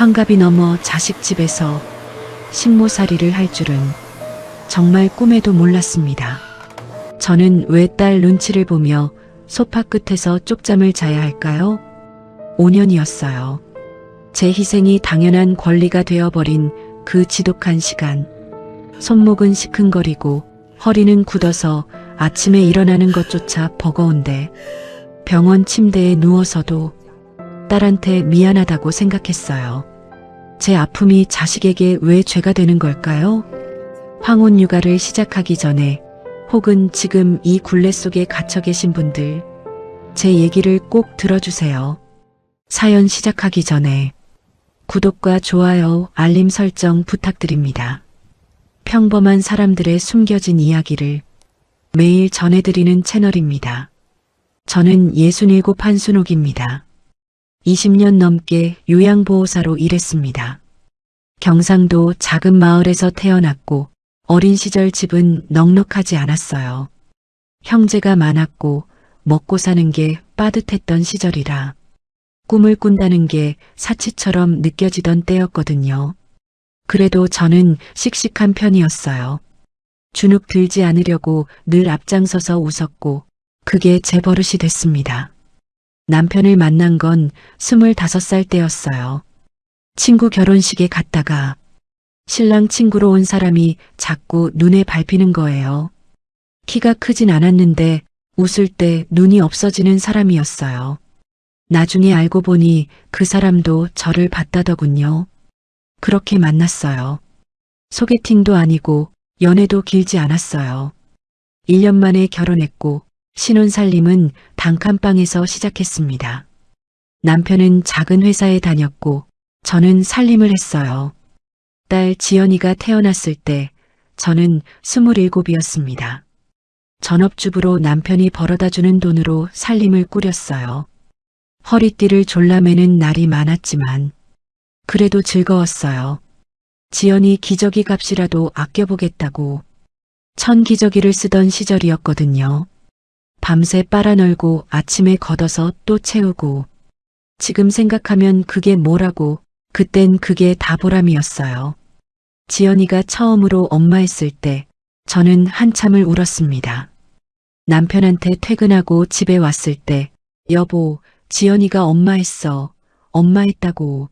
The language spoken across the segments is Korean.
환갑이 넘어 자식 집에서 식모살이를 할 줄은 정말 꿈에도 몰랐습니다. 저는 왜 딸 눈치를 보며 소파 끝에서 쪽잠을 자야 할까요? 5년이었어요. 제 희생이 당연한 권리가 되어버린 그 지독한 시간. 손목은 시큰거리고 허리는 굳어서 아침에 일어나는 것조차 버거운데 병원 침대에 누워서도 딸한테 미안하다고 생각했어요. 제 아픔이 자식에게 왜 죄가 되는 걸까요? 황혼 육아를 시작하기 전에 혹은 지금 이 굴레 속에 갇혀 계신 분들, 제 얘기를 꼭 들어주세요. 사연 시작하기 전에 구독과 좋아요, 알림 설정 부탁드립니다. 평범한 사람들의 숨겨진 이야기를 매일 전해드리는 채널입니다. 저는 67 한순옥입니다. 20년 넘게 요양보호사로 일했습니다. 경상도 작은 마을에서 태어났고 어린 시절 집은 넉넉하지 않았어요. 형제가 많았고 먹고 사는 게 빠듯했던 시절이라 꿈을 꾼다는 게 사치처럼 느껴지던 때였거든요. 그래도 저는 씩씩한 편이었어요. 주눅 들지 않으려고 늘 앞장서서 웃었고 그게 제 버릇이 됐습니다. 남편을 만난 건 25살 때였어요. 친구 결혼식에 갔다가 신랑 친구로 온 사람이 자꾸 눈에 밟히는 거예요. 키가 크진 않았는데 웃을 때 눈이 없어지는 사람이었어요. 나중에 알고 보니 그 사람도 저를 봤다더군요. 그렇게 만났어요. 소개팅도 아니고 연애도 길지 않았어요. 1년 만에 결혼했고 신혼살림은 단칸방에서 시작했습니다. 남편은 작은 회사에 다녔고 저는 살림을 했어요. 딸 지연이가 태어났을 때 저는 27이었습니다. 전업주부로 남편이 벌어다주는 돈으로 살림을 꾸렸어요. 허리띠를 졸라매는 날이 많았지만 그래도 즐거웠어요. 지연이 기저귀 값이라도 아껴보겠다고 천기저귀를 쓰던 시절이었거든요. 밤새 빨아널고 아침에 걷어서 또 채우고 지금 생각하면 그게 뭐라고 그땐 그게 다 보람이었어요. 지연이가 처음으로 엄마했을 때 저는 한참을 울었습니다. 남편한테 퇴근하고 집에 왔을 때 여보, 지연이가 엄마했어. 엄마했다고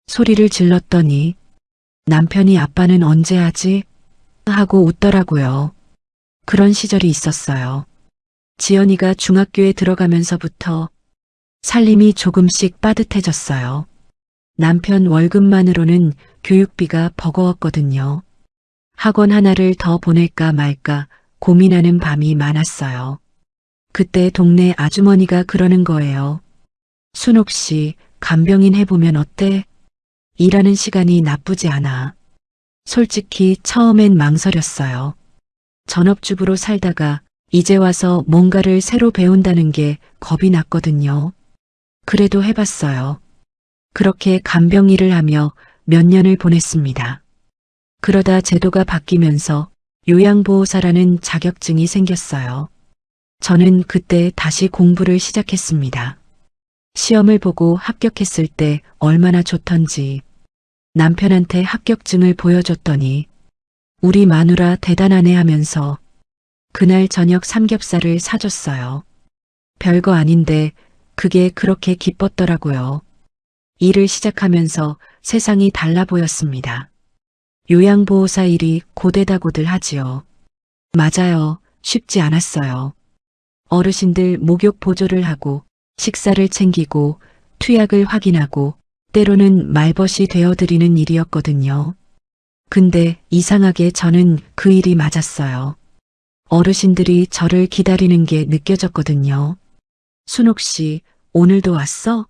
소리를 질렀더니 남편이 아빠는 언제 하지? 하고 웃더라고요. 그런 시절이 있었어요. 지연이가 중학교에 들어가면서부터 살림이 조금씩 빠듯해졌어요. 남편 월급만으로는 교육비가 버거웠거든요. 학원 하나를 더 보낼까 말까 고민하는 밤이 많았어요. 그때 동네 아주머니가 그러는 거예요. 순옥 씨, 간병인 해보면 어때? 일하는 시간이 나쁘지 않아. 솔직히 처음엔 망설였어요. 전업주부로 살다가 이제 와서 뭔가를 새로 배운다는 게 겁이 났거든요. 그래도 해봤어요. 그렇게 간병 일을 하며 몇 년을 보냈습니다. 그러다 제도가 바뀌면서 요양보호사라는 자격증이 생겼어요. 저는 그때 다시 공부를 시작했습니다. 시험을 보고 합격했을 때 얼마나 좋던지 남편한테 합격증을 보여줬더니 우리 마누라 대단하네 하면서 그날 저녁 삼겹살을 사줬어요. 별거 아닌데 그게 그렇게 기뻤더라고요. 일을 시작하면서 세상이 달라 보였습니다. 요양보호사 일이 고되다고들 하지요. 맞아요. 쉽지 않았어요. 어르신들 목욕 보조를 하고 식사를 챙기고 투약을 확인하고 때로는 말벗이 되어드리는 일이었거든요. 근데 이상하게 저는 그 일이 맞았어요. 어르신들이 저를 기다리는 게 느껴졌거든요. 순옥 씨, 오늘도 왔어?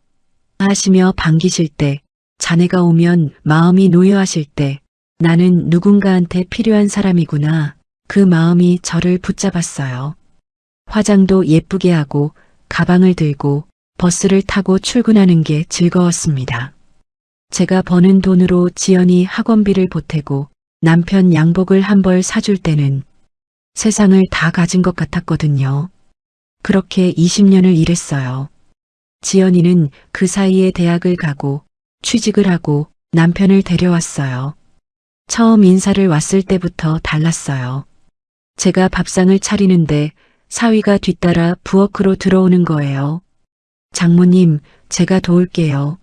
하시며 반기실 때, 자네가 오면 마음이 놓여하실 때, 나는 누군가한테 필요한 사람이구나. 그 마음이 저를 붙잡았어요. 화장도 예쁘게 하고 가방을 들고 버스를 타고 출근하는 게 즐거웠습니다. 제가 버는 돈으로 지연이 학원비를 보태고 남편 양복을 한 벌 사줄 때는 세상을 다 가진 것 같았거든요. 그렇게 20년을 일했어요. 지연이는 그 사이에 대학을 가고 취직을 하고 남편을 데려왔어요. 처음 인사를 왔을 때부터 달랐어요. 제가 밥상을 차리는데 사위가 뒤따라 부엌으로 들어오는 거예요. 장모님, 제가 도울게요.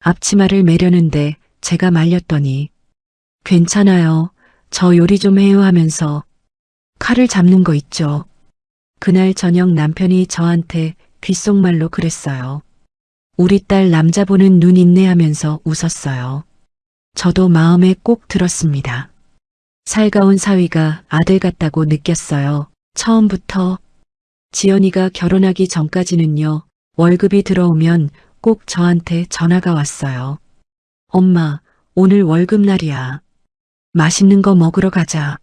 앞치마를 매려는데 제가 말렸더니 괜찮아요. 저 요리 좀 해요 하면서 칼을 잡는 거 있죠. 그날 저녁 남편이 저한테 귓속말로 그랬어요. 우리 딸 남자 보는 눈 있네 하면서 웃었어요. 저도 마음에 꼭 들었습니다. 살가운 사위가 아들 같다고 느꼈어요. 처음부터. 지연이가 결혼하기 전까지는요, 월급이 들어오면 꼭 저한테 전화가 왔어요. 엄마, 오늘 월급날이야. 맛있는 거 먹으러 가자.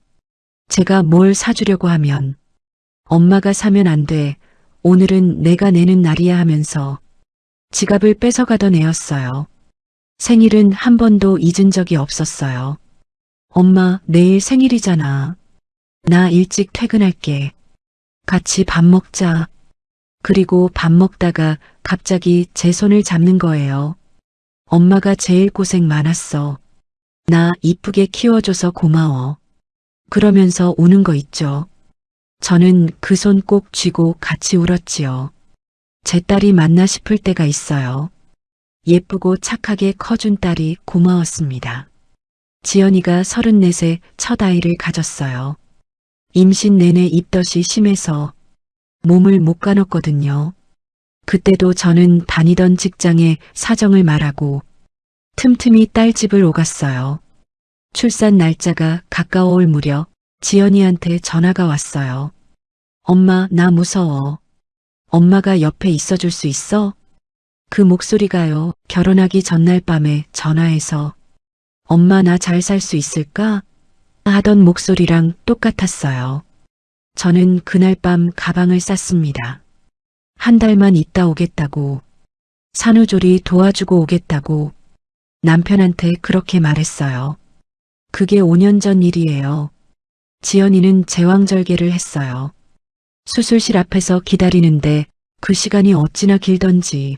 제가 뭘 사주려고 하면 엄마가 사면 안 돼. 오늘은 내가 내는 날이야 하면서 지갑을 뺏어가던 애였어요. 생일은 한 번도 잊은 적이 없었어요. 엄마, 내일 생일이잖아. 나 일찍 퇴근할게. 같이 밥 먹자. 그리고 밥 먹다가 갑자기 제 손을 잡는 거예요. 엄마가 제일 고생 많았어. 나 이쁘게 키워줘서 고마워. 그러면서 우는 거 있죠. 저는 그 손 꼭 쥐고 같이 울었지요. 제 딸이 맞나 싶을 때가 있어요. 예쁘고 착하게 커준 딸이 고마웠습니다. 지연이가 34세 첫 아이를 가졌어요. 임신 내내 입덧이 심해서 몸을 못 가눴거든요. 그때도 저는 다니던 직장에 사정을 말하고 틈틈이 딸 집을 오갔어요. 출산 날짜가 가까워올 무렵 지연이한테 전화가 왔어요. 엄마, 나 무서워. 엄마가 옆에 있어줄 수 있어? 그 목소리가요, 결혼하기 전날 밤에 전화해서 엄마 나 잘 살 수 있을까? 하던 목소리랑 똑같았어요. 저는 그날 밤 가방을 쌌습니다. 한 달만 있다 오겠다고, 산후조리 도와주고 오겠다고 남편한테 그렇게 말했어요. 그게 5년 전 일이에요. 지연이는 제왕절개를 했어요. 수술실 앞에서 기다리는데 그 시간이 어찌나 길던지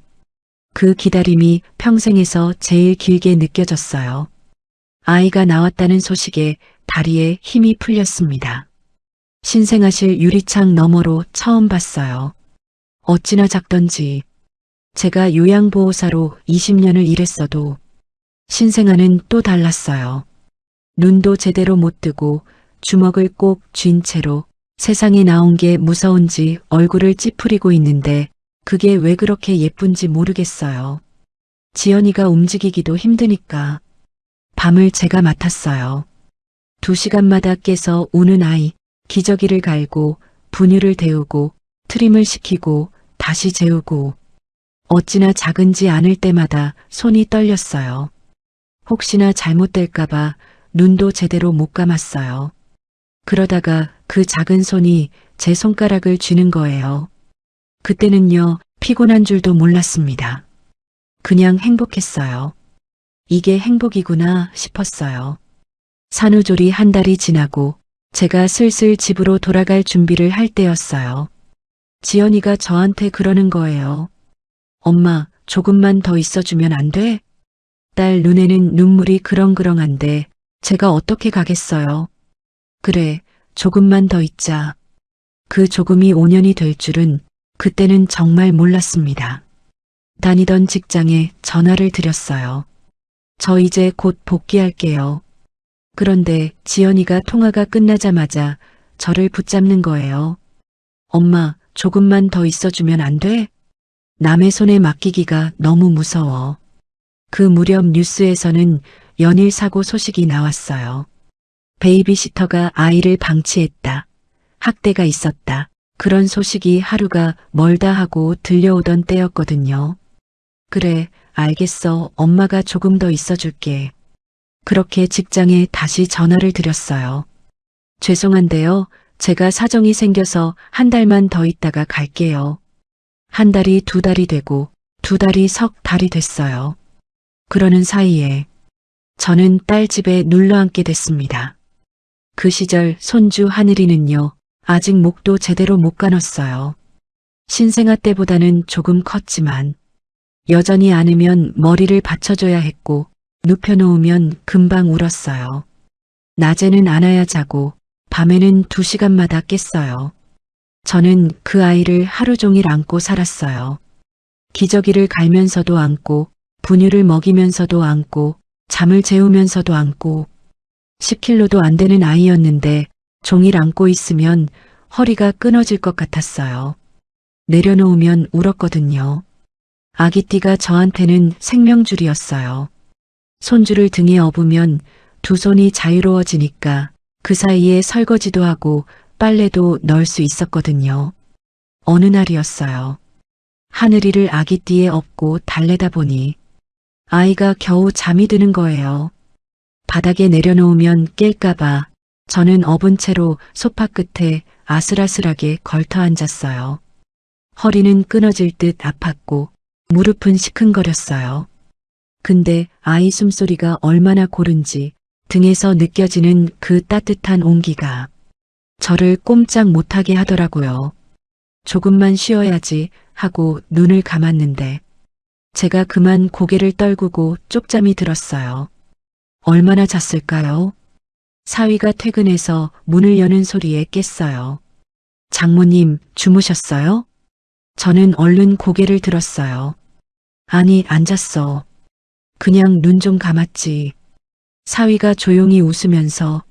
그 기다림이 평생에서 제일 길게 느껴졌어요. 아이가 나왔다는 소식에 다리에 힘이 풀렸습니다. 신생아실 유리창 너머로 처음 봤어요. 어찌나 작던지. 제가 요양보호사로 20년을 일했어도 신생아는 또 달랐어요. 눈도 제대로 못 뜨고 주먹을 꼭 쥔 채로 세상에 나온 게 무서운지 얼굴을 찌푸리고 있는데 그게 왜 그렇게 예쁜지 모르겠어요. 지연이가 움직이기도 힘드니까 밤을 제가 맡았어요. 2시간마다 깨서 우는 아이, 기저귀를 갈고 분유를 데우고 트림을 시키고 다시 재우고 어찌나 작은지 않을 때마다 손이 떨렸어요. 혹시나 잘못될까봐 눈도 제대로 못 감았어요. 그러다가 그 작은 손이 제 손가락을 쥐는 거예요. 그때는요, 피곤한 줄도 몰랐습니다. 그냥 행복했어요. 이게 행복이구나 싶었어요. 산후조리 한 달이 지나고 제가 슬슬 집으로 돌아갈 준비를 할 때였어요. 지연이가 저한테 그러는 거예요. 엄마, 조금만 더 있어주면 안 돼? 딸 눈에는 눈물이 그렁그렁한데 제가 어떻게 가겠어요? 그래, 조금만 더 있자. 그 조금이 5년이 될 줄은 그때는 정말 몰랐습니다. 다니던 직장에 전화를 드렸어요. 저 이제 곧 복귀할게요. 그런데 지연이가 통화가 끝나자마자 저를 붙잡는 거예요. 엄마, 조금만 더 있어주면 안 돼? 남의 손에 맡기기가 너무 무서워. 그 무렵 뉴스에서는 연일 사고 소식이 나왔어요. 베이비시터가 아이를 방치했다. 학대가 있었다. 그런 소식이 하루가 멀다 하고 들려오던 때였거든요. 그래, 알겠어. 엄마가 조금 더 있어줄게. 그렇게 직장에 다시 전화를 드렸어요. 죄송한데요. 제가 사정이 생겨서 한 달만 더 있다가 갈게요. 한 달이 2달이 되고 2달이 석 달이 됐어요. 그러는 사이에 저는 딸 집에 눌러앉게 됐습니다. 그 시절 손주 하늘이는요, 아직 목도 제대로 못 가눴어요. 신생아 때보다는 조금 컸지만 여전히 안으면 머리를 받쳐줘야 했고 눕혀놓으면 금방 울었어요. 낮에는 안아야 자고 밤에는 2시간마다 깼어요. 저는 그 아이를 하루 종일 안고 살았어요. 기저귀를 갈면서도 안고 분유를 먹이면서도 안고 잠을 재우면서도 안고 10kg도 안 되는 아이였는데 종일 안고 있으면 허리가 끊어질 것 같았어요. 내려놓으면 울었거든요. 아기띠가 저한테는 생명줄이었어요. 손주를 등에 업으면 2손이 자유로워지니까 그 사이에 설거지도 하고 빨래도 넣을 수 있었거든요. 어느 날이었어요. 하늘이를 아기띠에 업고 달래다 보니 아이가 겨우 잠이 드는 거예요. 바닥에 내려놓으면 깰까봐 저는 업은 채로 소파 끝에 아슬아슬하게 걸터 앉았어요. 허리는 끊어질 듯 아팠고 무릎은 시큰거렸어요. 근데 아이 숨소리가 얼마나 고른지 등에서 느껴지는 그 따뜻한 온기가 저를 꼼짝 못하게 하더라고요. 조금만 쉬어야지 하고 눈을 감았는데 제가 그만 고개를 떨구고 쪽잠이 들었어요. 얼마나 잤을까요? 사위가 퇴근해서 문을 여는 소리에 깼어요. 장모님, 주무셨어요? 저는 얼른 고개를 들었어요. 아니, 안 잤어. 그냥 눈 좀 감았지. 사위가 조용히 웃으면서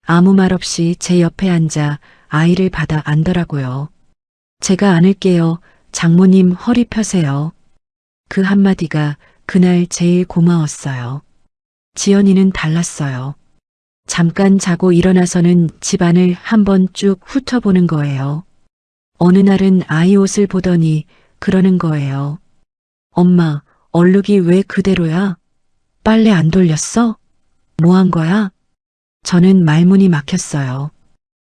아무 말 없이 제 옆에 앉아 아이를 받아 안더라고요. 제가 안을게요. 장모님 허리 펴세요. 그 한마디가 그날 제일 고마웠어요. 지연이는 달랐어요. 잠깐 자고 일어나서는 집안을 한번 쭉 훑어보는 거예요. 어느 날은 아이 옷을 보더니 그러는 거예요. 엄마, 얼룩이 왜 그대로야? 빨래 안 돌렸어? 뭐 한 거야? 저는 말문이 막혔어요.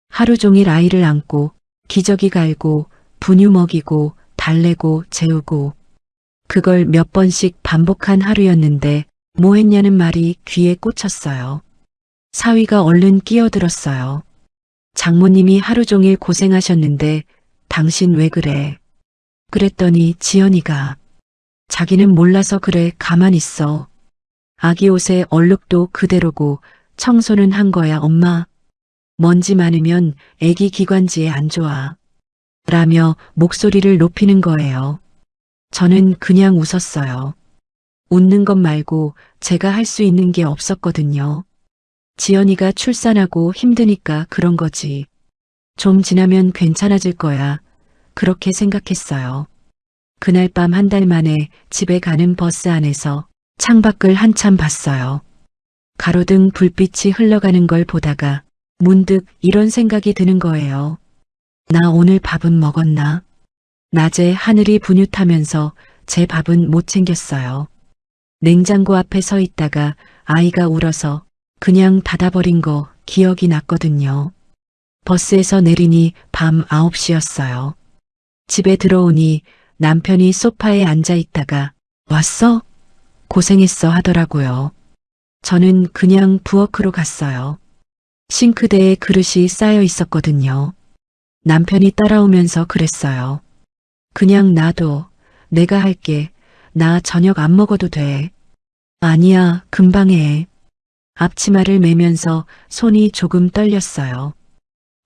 하루 종일 아이를 안고 기저귀 갈고 분유 먹이고 달래고 재우고 그걸 몇 번씩 반복한 하루였는데 뭐 했냐는 말이 귀에 꽂혔어요. 사위가 얼른 끼어들었어요. 장모님이 하루 종일 고생하셨는데 당신 왜 그래? 그랬더니 지연이가 자기는 몰라서 그래 가만 있어. 아기 옷에 얼룩도 그대로고 청소는 한 거야 엄마. 먼지 많으면 애기 기관지에 안 좋아. 라며 목소리를 높이는 거예요. 저는 그냥 웃었어요. 웃는 것 말고 제가 할 수 있는 게 없었거든요. 지연이가 출산하고 힘드니까 그런 거지. 좀 지나면 괜찮아질 거야. 그렇게 생각했어요. 그날 밤 1달 만에 집에 가는 버스 안에서 창밖을 한참 봤어요. 가로등 불빛이 흘러가는 걸 보다가 문득 이런 생각이 드는 거예요. 나 오늘 밥은 먹었나? 낮에 하늘이 분유 타면서 제 밥은 못 챙겼어요. 냉장고 앞에 서 있다가 아이가 울어서 그냥 닫아버린 거 기억이 났거든요. 버스에서 내리니 밤 9시였어요. 집에 들어오니 남편이 소파에 앉아 있다가 왔어? 고생했어 하더라고요. 저는 그냥 부엌으로 갔어요. 싱크대에 그릇이 쌓여 있었거든요. 남편이 따라오면서 그랬어요. 그냥 놔둬. 내가 할게. 나 저녁 안 먹어도 돼. 아니야, 금방 해. 앞치마를 매면서 손이 조금 떨렸어요.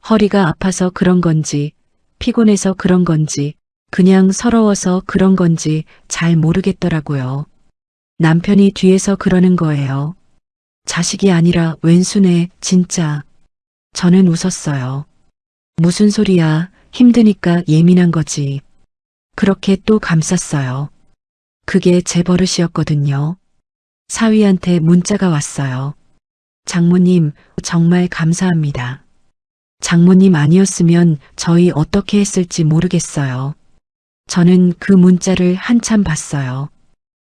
허리가 아파서 그런 건지, 피곤해서 그런 건지, 그냥 서러워서 그런 건지 잘 모르겠더라고요. 남편이 뒤에서 그러는 거예요. 자식이 아니라 왼수네, 진짜. 저는 웃었어요. 무슨 소리야, 힘드니까 예민한 거지. 그렇게 또 감쌌어요. 그게 제 버릇이었거든요. 사위한테 문자가 왔어요. 장모님, 정말 감사합니다. 장모님 아니었으면 저희 어떻게 했을지 모르겠어요. 저는 그 문자를 한참 봤어요.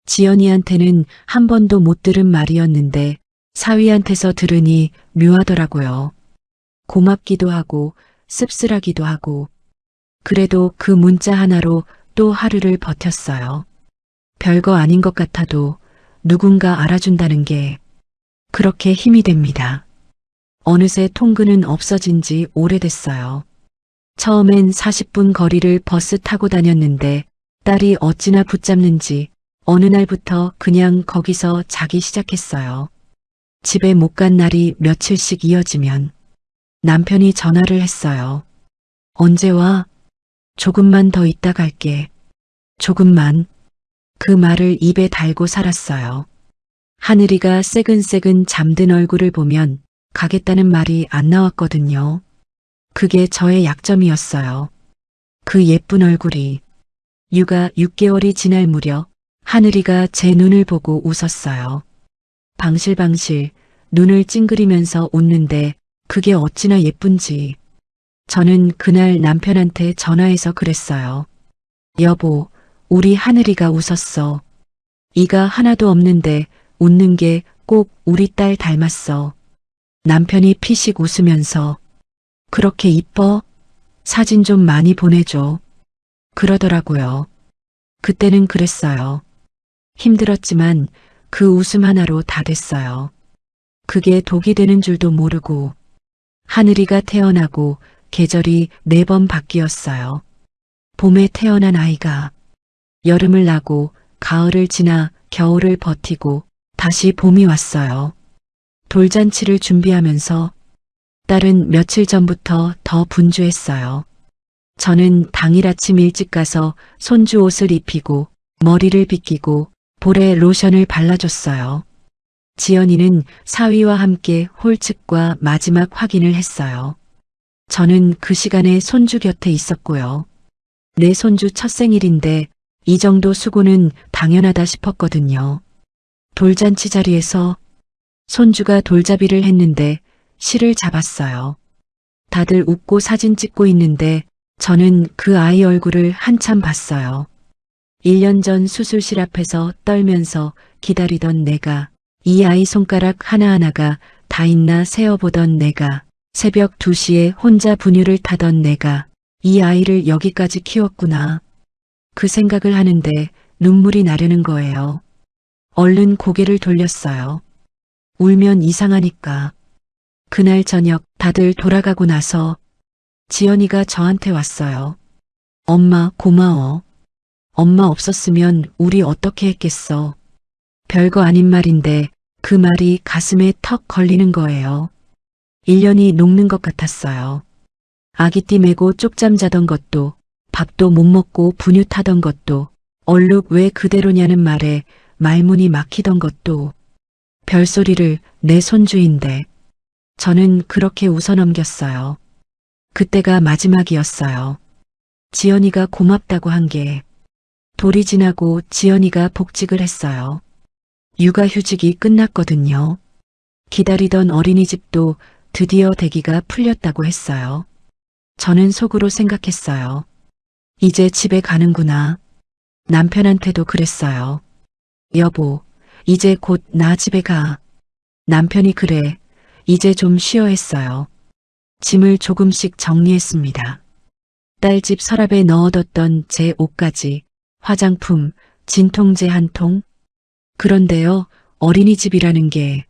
지연이한테는 한 번도 못 들은 말이었는데 사위한테서 들으니 묘하더라고요. 고맙기도 하고 씁쓸하기도 하고 그래도 그 문자 하나로 또 하루를 버텼어요. 별거 아닌 것 같아도 누군가 알아준다는 게 그렇게 힘이 됩니다. 어느새 통근은 없어진 지 오래됐어요. 처음엔 40분 거리를 버스 타고 다녔는데 딸이 어찌나 붙잡는지 어느 날부터 그냥 거기서 자기 시작했어요. 집에 못 간 날이 며칠씩 이어지면 남편이 전화를 했어요. 언제 와? 조금만 더 있다 갈게. 조금만. 그 말을 입에 달고 살았어요. 하늘이가 새근새근 잠든 얼굴을 보면 가겠다는 말이 안 나왔거든요. 그게 저의 약점이었어요. 그 예쁜 얼굴이. 육아 6개월이 지날 무렵 하늘이가 제 눈을 보고 웃었어요. 방실방실 눈을 찡그리면서 웃는데 그게 어찌나 예쁜지. 저는 그날 남편한테 전화해서 그랬어요. 여보, 우리 하늘이가 웃었어. 이가 하나도 없는데 웃는 게 꼭 우리 딸 닮았어. 남편이 피식 웃으면서 그렇게 이뻐? 사진 좀 많이 보내줘. 그러더라고요. 그때는 그랬어요. 힘들었지만 그 웃음 하나로 다 됐어요. 그게 독이 되는 줄도 모르고 하늘이가 태어나고 계절이 4번 바뀌었어요. 봄에 태어난 아이가 여름을 나고 가을을 지나 겨울을 버티고 다시 봄이 왔어요. 돌잔치를 준비하면서 딸은 며칠 전부터 더 분주했어요. 저는 당일 아침 일찍 가서 손주 옷을 입히고 머리를 빗기고 볼에 로션을 발라줬어요. 지연이는 사위와 함께 홀측과 마지막 확인을 했어요. 저는 그 시간에 손주 곁에 있었고요. 내 손주 첫 생일인데 이 정도 수고는 당연하다 싶었거든요. 돌잔치 자리에서 손주가 돌잡이를 했는데 실을 잡았어요. 다들 웃고 사진 찍고 있는데 저는 그 아이 얼굴을 한참 봤어요. 1년 전 수술실 앞에서 떨면서 기다리던 내가, 이 아이 손가락 하나하나가 다 있나 세어보던 내가, 새벽 2시에 혼자 분유를 타던 내가 이 아이를 여기까지 키웠구나. 그 생각을 하는데 눈물이 나려는 거예요. 얼른 고개를 돌렸어요. 울면 이상하니까. 그날 저녁 다들 돌아가고 나서 지연이가 저한테 왔어요. 엄마 고마워. 엄마 없었으면 우리 어떻게 했겠어. 별거 아닌 말인데 그 말이 가슴에 턱 걸리는 거예요. 1년이 녹는 것 같았어요. 아기띠 메고 쪽잠 자던 것도, 밥도 못 먹고 분유 타던 것도, 얼룩 왜 그대로냐는 말에 말문이 막히던 것도, 별소리를 내 손주인데 저는 그렇게 웃어넘겼어요. 그때가 마지막이었어요. 지연이가 고맙다고 한 게. 돌이 지나고 지연이가 복직을 했어요. 육아휴직이 끝났거든요. 기다리던 어린이집도 드디어 대기가 풀렸다고 했어요. 저는 속으로 생각했어요. 이제 집에 가는구나. 남편한테도 그랬어요. 여보, 이제 곧 나 집에 가. 남편이 그래, 이제 좀 쉬어 했어요. 짐을 조금씩 정리했습니다. 딸 집 서랍에 넣어뒀던 제 옷까지, 화장품, 진통제 한 통. 그런데요, 어린이집이라는 게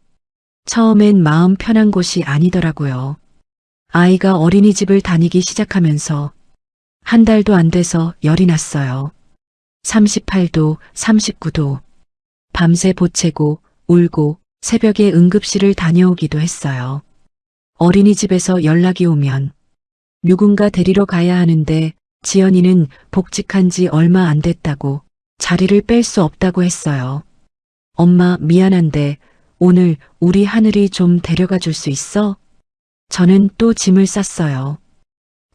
처음엔 마음 편한 곳이 아니더라고요. 아이가 어린이집을 다니기 시작하면서 한 달도 안 돼서 열이 났어요. 38도, 39도. 밤새 보채고 울고 새벽에 응급실을 다녀오기도 했어요. 어린이집에서 연락이 오면 누군가 데리러 가야 하는데 지연이는 복직한 지 얼마 안 됐다고 자리를 뺄 수 없다고 했어요. 엄마 미안한데 오늘 우리 하늘이 좀 데려가 줄 수 있어? 저는 또 짐을 쌌어요.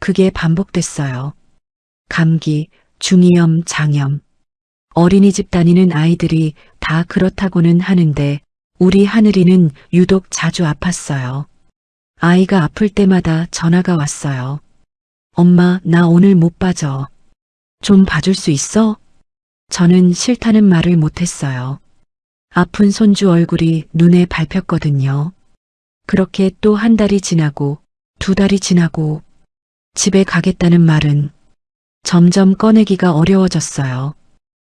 그게 반복됐어요. 감기, 중이염, 장염. 어린이집 다니는 아이들이 다 그렇다고는 하는데 우리 하늘이는 유독 자주 아팠어요. 아이가 아플 때마다 전화가 왔어요. 엄마, 나 오늘 못 봐줘. 좀 봐줄 수 있어? 저는 싫다는 말을 못했어요. 아픈 손주 얼굴이 눈에 밟혔거든요. 그렇게 또 한 달이 지나고 2달이 지나고 집에 가겠다는 말은 점점 꺼내기가 어려워졌어요.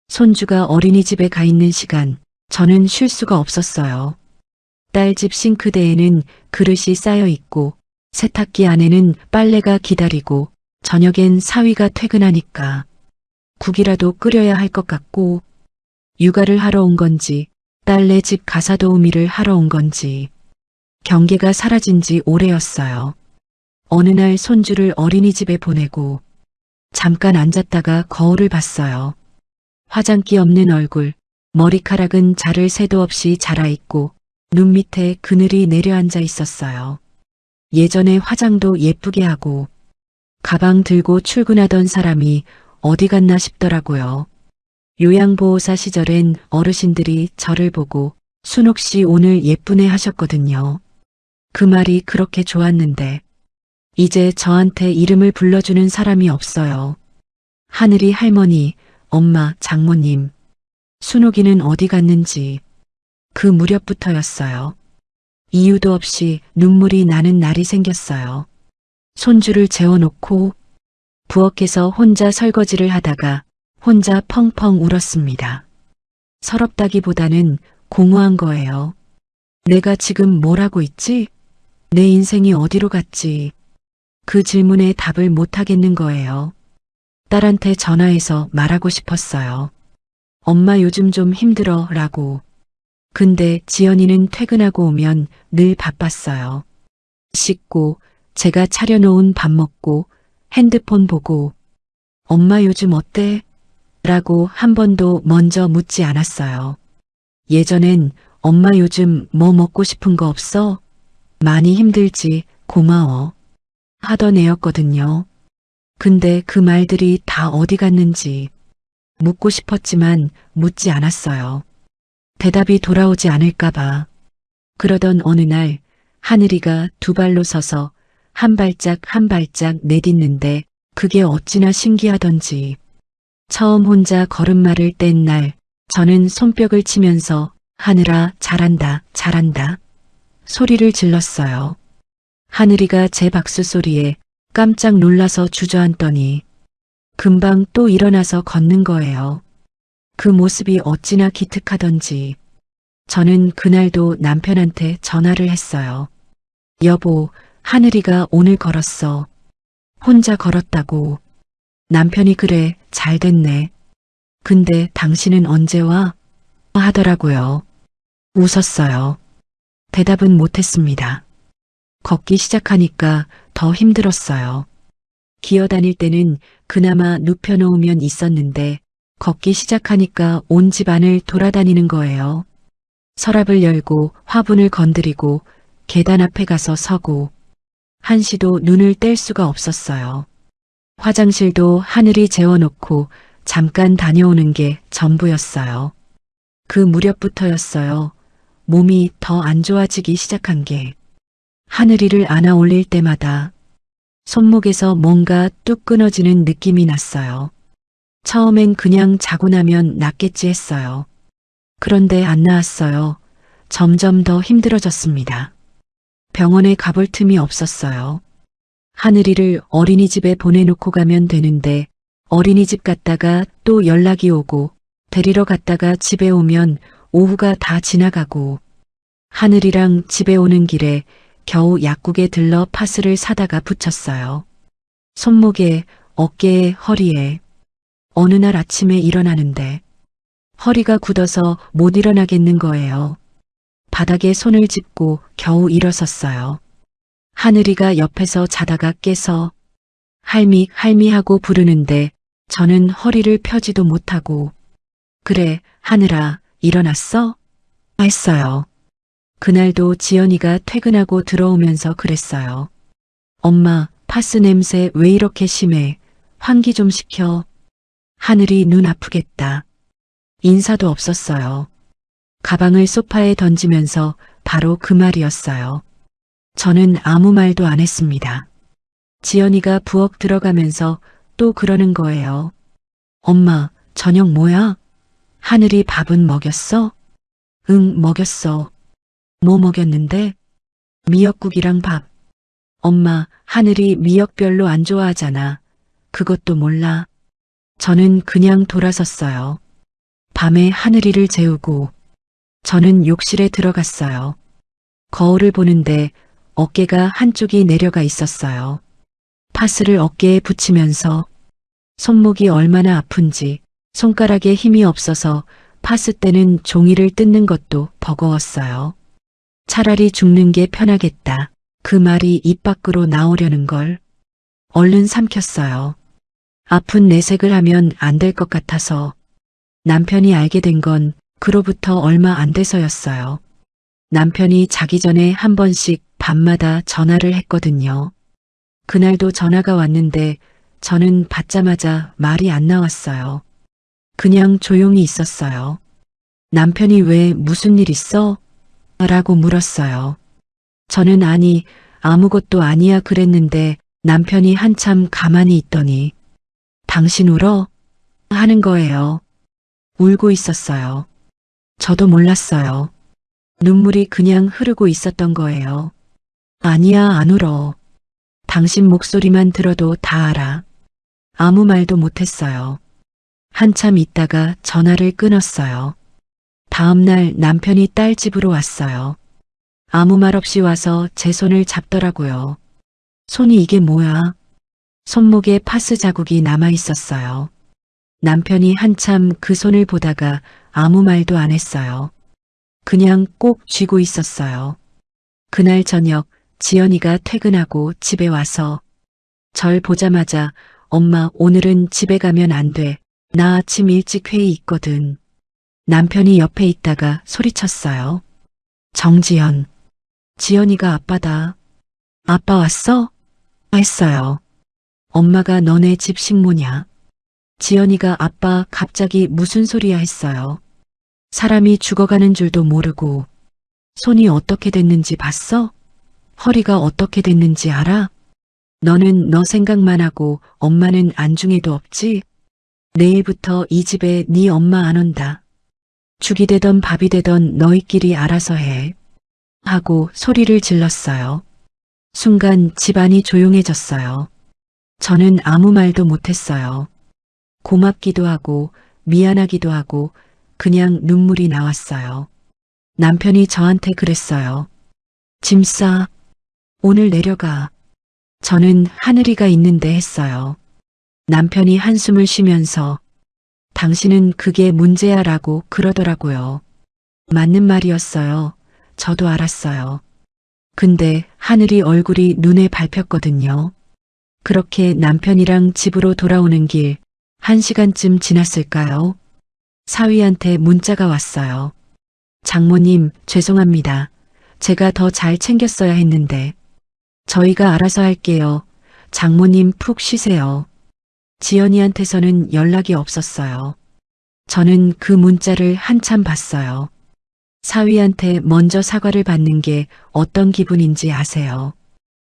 손주가 어린이집에 가 있는 시간 저는 쉴 수가 없었어요. 딸 집 싱크대에는 그릇이 쌓여 있고 세탁기 안에는 빨래가 기다리고 저녁엔 사위가 퇴근하니까 국이라도 끓여야 할 것 같고, 육아를 하러 온 건지, 딸네 집 가사 도우미를 하러 온 건지, 경계가 사라진 지 오래였어요. 어느 날 손주를 어린이집에 보내고, 잠깐 앉았다가 거울을 봤어요. 화장기 없는 얼굴, 머리카락은 자를 새도 없이 자라있고, 눈 밑에 그늘이 내려앉아 있었어요. 예전에 화장도 예쁘게 하고, 가방 들고 출근하던 사람이 어디 갔나 싶더라고요. 요양보호사 시절엔 어르신들이 저를 보고 순옥 씨 오늘 예쁘네 하셨거든요. 그 말이 그렇게 좋았는데 이제 저한테 이름을 불러주는 사람이 없어요. 하늘이 할머니, 엄마, 장모님, 순옥이는 어디 갔는지 그 무렵부터였어요. 이유도 없이 눈물이 나는 날이 생겼어요. 손주를 재워놓고 부엌에서 혼자 설거지를 하다가 혼자 펑펑 울었습니다. 서럽다기보다는 공허한 거예요. 내가 지금 뭘 하고 있지? 내 인생이 어디로 갔지? 그 질문에 답을 못 하겠는 거예요. 딸한테 전화해서 말하고 싶었어요. 엄마 요즘 좀 힘들어 라고. 근데 지연이는 퇴근하고 오면 늘 바빴어요. 씻고 제가 차려놓은 밥 먹고 핸드폰 보고 엄마 요즘 어때? 라고 한 번도 먼저 묻지 않았어요. 예전엔 엄마 요즘 뭐 먹고 싶은 거 없어? 많이 힘들지, 고마워. 하던 애였거든요. 근데 그 말들이 다 어디 갔는지 묻고 싶었지만 묻지 않았어요. 대답이 돌아오지 않을까봐. 그러던 어느 날 하늘이가 두 발로 서서 한 발짝 한 발짝 내딛는데 그게 어찌나 신기하던지. 처음 혼자 걸음마를 뗀 날 저는 손뼉을 치면서 하늘아 잘한다 잘한다 소리를 질렀어요. 하늘이가 제 박수 소리에 깜짝 놀라서 주저앉더니 금방 또 일어나서 걷는 거예요. 그 모습이 어찌나 기특하던지 저는 그날도 남편한테 전화를 했어요. 여보, 하늘이가 오늘 걸었어. 혼자 걸었다고. 남편이 그래, 잘 됐네. 근데 당신은 언제 와? 하더라고요. 웃었어요. 대답은 못했습니다. 걷기 시작하니까 더 힘들었어요. 기어다닐 때는 그나마 눕혀놓으면 있었는데 걷기 시작하니까 온 집안을 돌아다니는 거예요. 서랍을 열고 화분을 건드리고 계단 앞에 가서 서고 한시도 눈을 뗄 수가 없었어요. 화장실도 하늘이 재워놓고 잠깐 다녀오는 게 전부였어요. 그 무렵부터였어요. 몸이 더 안 좋아지기 시작한 게. 하늘이를 안아 올릴 때마다 손목에서 뭔가 뚝 끊어지는 느낌이 났어요. 처음엔 그냥 자고 나면 낫겠지 했어요. 그런데 안 나았어요. 점점 더 힘들어졌습니다. 병원에 가볼 틈이 없었어요. 하늘이를 어린이집에 보내놓고 가면 되는데 어린이집 갔다가 또 연락이 오고 데리러 갔다가 집에 오면 오후가 다 지나가고 하늘이랑 집에 오는 길에 겨우 약국에 들러 파스를 사다가 붙였어요. 손목에, 어깨에, 허리에. 어느 날 아침에 일어나는데 허리가 굳어서 못 일어나겠는 거예요. 바닥에 손을 짚고 겨우 일어섰어요. 하늘이가 옆에서 자다가 깨서 할미 할미 하고 부르는데 저는 허리를 펴지도 못하고 그래 하늘아 일어났어? 했어요. 그날도 지연이가 퇴근하고 들어오면서 그랬어요. 엄마 파스 냄새 왜 이렇게 심해? 환기 좀 시켜. 하늘이 눈 아프겠다. 인사도 없었어요. 가방을 소파에 던지면서 바로 그 말이었어요. 저는 아무 말도 안 했습니다. 지연이가 부엌 들어가면서 또 그러는 거예요. 엄마, 저녁 뭐야? 하늘이 밥은 먹였어? 응, 먹였어. 뭐 먹였는데? 미역국이랑 밥. 엄마, 하늘이 미역 별로 안 좋아하잖아. 그것도 몰라. 저는 그냥 돌아섰어요. 밤에 하늘이를 재우고 저는 욕실에 들어갔어요. 거울을 보는데 어깨가 한쪽이 내려가 있었어요. 파스를 어깨에 붙이면서 손목이 얼마나 아픈지, 손가락에 힘이 없어서 파스 때는 종이를 뜯는 것도 버거웠어요. 차라리 죽는 게 편하겠다. 그 말이 입 밖으로 나오려는 걸 얼른 삼켰어요. 아픈 내색을 하면 안 될 것 같아서. 남편이 알게 된 건 그로부터 얼마 안 돼서였어요. 남편이 자기 전에 한 번씩 밤마다 전화를 했거든요. 그날도 전화가 왔는데 저는 받자마자 말이 안 나왔어요. 그냥 조용히 있었어요. 남편이 왜 무슨 일 있어? 라고 물었어요. 저는 아니, 아무것도 아니야 그랬는데 남편이 한참 가만히 있더니 당신 울어? 하는 거예요. 울고 있었어요. 저도 몰랐어요. 눈물이 그냥 흐르고 있었던 거예요. 아니야, 안 울어. 당신 목소리만 들어도 다 알아. 아무 말도 못했어요. 한참 있다가 전화를 끊었어요. 다음 날 남편이 딸 집으로 왔어요. 아무 말 없이 와서 제 손을 잡더라고요. 손이 이게 뭐야? 손목에 파스 자국이 남아 있었어요. 남편이 한참 그 손을 보다가 아무 말도 안 했어요. 그냥 꼭 쥐고 있었어요. 그날 저녁 지연이가 퇴근하고 집에 와서 절 보자마자 엄마 오늘은 집에 가면 안 돼. 나 아침 일찍 회의 있거든. 남편이 옆에 있다가 소리쳤어요. 정지연. 지연이가 아빠다. 아빠 왔어? 했어요. 엄마가 너네 집 식모냐? 지연이가 아빠 갑자기 무슨 소리야 했어요. 사람이 죽어가는 줄도 모르고 손이 어떻게 됐는지 봤어? 허리가 어떻게 됐는지 알아? 너는 너 생각만 하고 엄마는 안중에도 없지? 내일부터 이 집에 네 엄마 안 온다. 죽이 되던 밥이 되던 너희끼리 알아서 해. 하고 소리를 질렀어요. 순간 집안이 조용해졌어요. 저는 아무 말도 못했어요. 고맙기도 하고 미안하기도 하고 그냥 눈물이 나왔어요. 남편이 저한테 그랬어요. 짐 싸. 오늘 내려가. 저는 하늘이가 있는데 했어요. 남편이 한숨을 쉬면서 당신은 그게 문제야 라고 그러더라고요. 맞는 말이었어요. 저도 알았어요. 근데 하늘이 얼굴이 눈에 밟혔거든요. 그렇게 남편이랑 집으로 돌아오는 길 1시간쯤 지났을까요? 사위한테 문자가 왔어요. 장모님, 죄송합니다. 제가 더 잘 챙겼어야 했는데. 저희가 알아서 할게요. 장모님 푹 쉬세요. 지연이한테서는 연락이 없었어요. 저는 그 문자를 한참 봤어요. 사위한테 먼저 사과를 받는 게 어떤 기분인지 아세요?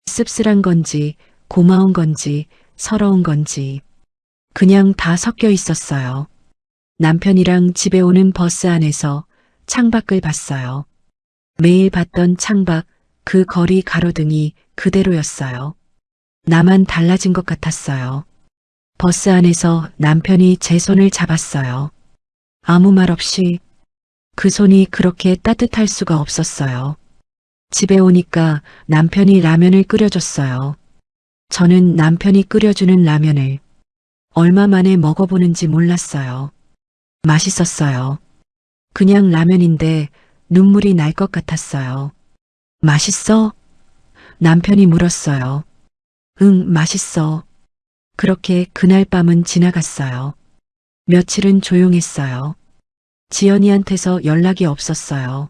씁쓸한 건지, 고마운 건지, 서러운 건지. 그냥 다 섞여 있었어요. 남편이랑 집에 오는 버스 안에서 창밖을 봤어요. 매일 봤던 창밖, 그 거리 가로등이 그대로였어요. 나만 달라진 것 같았어요. 버스 안에서 남편이 제 손을 잡았어요. 아무 말 없이. 그 손이 그렇게 따뜻할 수가 없었어요. 집에 오니까 남편이 라면을 끓여줬어요. 저는 남편이 끓여주는 라면을 얼마 만에 먹어보는지 몰랐어요. 맛있었어요. 그냥 라면인데 눈물이 날 것 같았어요. 맛있어? 남편이 물었어요. 응, 맛있어. 그렇게 그날 밤은 지나갔어요. 며칠은 조용했어요. 지연이한테서 연락이 없었어요.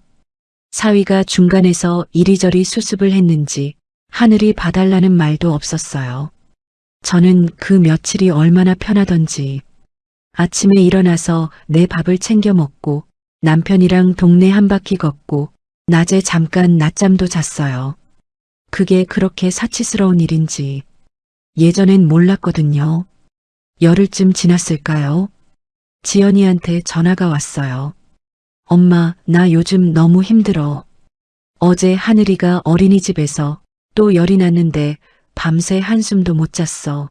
사위가 중간에서 이리저리 수습을 했는지 하늘이 봐달라는 말도 없었어요. 저는 그 며칠이 얼마나 편하던지. 아침에 일어나서 내 밥을 챙겨 먹고 남편이랑 동네 한 바퀴 걷고 낮에 잠깐 낮잠도 잤어요. 그게 그렇게 사치스러운 일인지 예전엔 몰랐거든요. 열흘쯤 지났을까요? 지연이한테 전화가 왔어요. 엄마, 나 요즘 너무 힘들어. 어제 하늘이가 어린이집에서 또 열이 났는데 밤새 한숨도 못 잤어.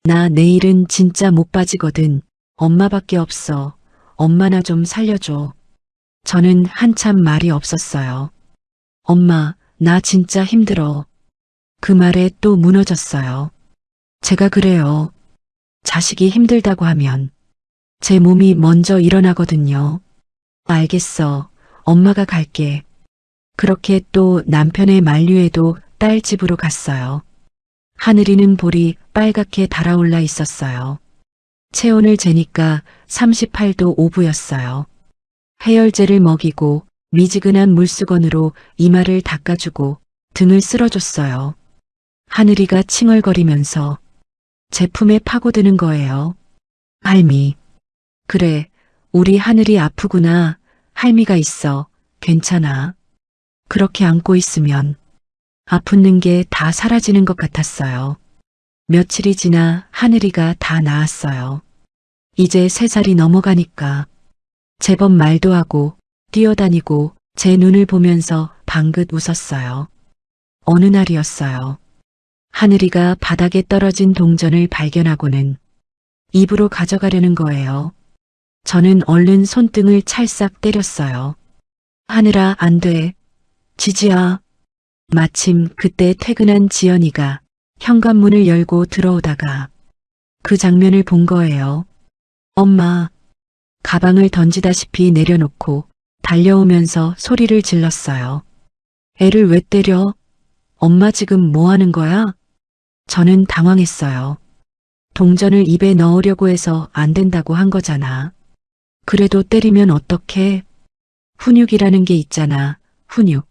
나 내일은 진짜 못 빠지거든. 엄마밖에 없어. 엄마나 좀 살려줘. 저는 한참 말이 없었어요. 엄마, 나 진짜 힘들어. 그 말에 또 무너졌어요. 제가 그래요. 자식이 힘들다고 하면 제 몸이 먼저 일어나거든요. 알겠어. 엄마가 갈게. 그렇게 또 남편의 만류에도 딸 집으로 갔어요. 하늘이는 볼이 빨갛게 달아올라 있었어요. 체온을 재니까 38도 5부였어요. 해열제를 먹이고 미지근한 물수건으로 이마를 닦아주고 등을 쓸어줬어요. 하늘이가 칭얼거리면서 제 품에 파고드는 거예요. 할미. 그래, 우리 하늘이 아프구나. 할미가 있어. 괜찮아. 그렇게 안고 있으면 아픈 게 다 사라지는 것 같았어요. 며칠이 지나 하늘이가 다 나았어요. 이제 3살이 넘어가니까 제법 말도 하고 뛰어다니고 제 눈을 보면서 방긋 웃었어요. 어느 날이었어요. 하늘이가 바닥에 떨어진 동전을 발견하고는 입으로 가져가려는 거예요. 저는 얼른 손등을 찰싹 때렸어요. 하늘아, 안 돼. 지지야. 마침 그때 퇴근한 지연이가 현관문을 열고 들어오다가 그 장면을 본 거예요. 엄마. 가방을 던지다시피 내려놓고 달려오면서 소리를 질렀어요. 애를 왜 때려? 엄마 지금 뭐 하는 거야? 저는 당황했어요. 동전을 입에 넣으려고 해서 안 된다고 한 거잖아. 그래도 때리면 어떡해? 훈육이라는 게 있잖아. 훈육.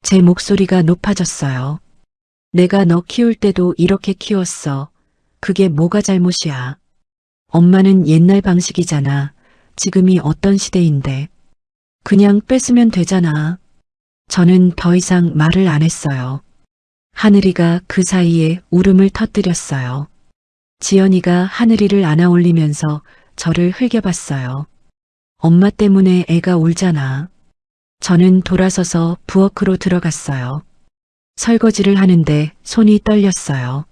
제 목소리가 높아졌어요. 내가 너 키울 때도 이렇게 키웠어. 그게 뭐가 잘못이야. 엄마는 옛날 방식이잖아. 지금이 어떤 시대인데. 그냥 뺏으면 되잖아. 저는 더 이상 말을 안 했어요. 하늘이가 그 사이에 울음을 터뜨렸어요. 지연이가 하늘이를 안아 올리면서 저를 흘겨봤어요. 엄마 때문에 애가 울잖아. 저는 돌아서서 부엌으로 들어갔어요. 설거지를 하는데 손이 떨렸어요.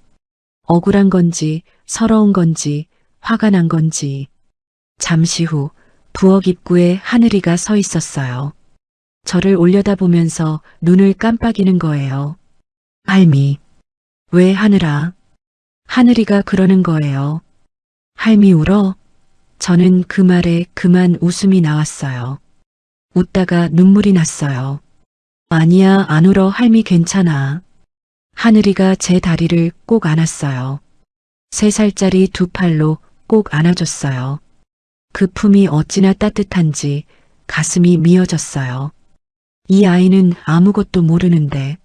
억울한 건지 서러운 건지 화가 난 건지. 잠시 후 부엌 입구에 하늘이가 서 있었어요. 저를 올려다보면서 눈을 깜빡이는 거예요. 할미. 왜 하늘아? 하늘이가 그러는 거예요. 할미 울어? 저는 그 말에 그만 웃음이 나왔어요. 웃다가 눈물이 났어요. 아니야, 안 울어. 할미 괜찮아. 하늘이가 제 다리를 꼭 안았어요. 3살짜리 두 팔로 꼭 안아줬어요. 그 품이 어찌나 따뜻한지 가슴이 미어졌어요. 이 아이는 아무것도 모르는데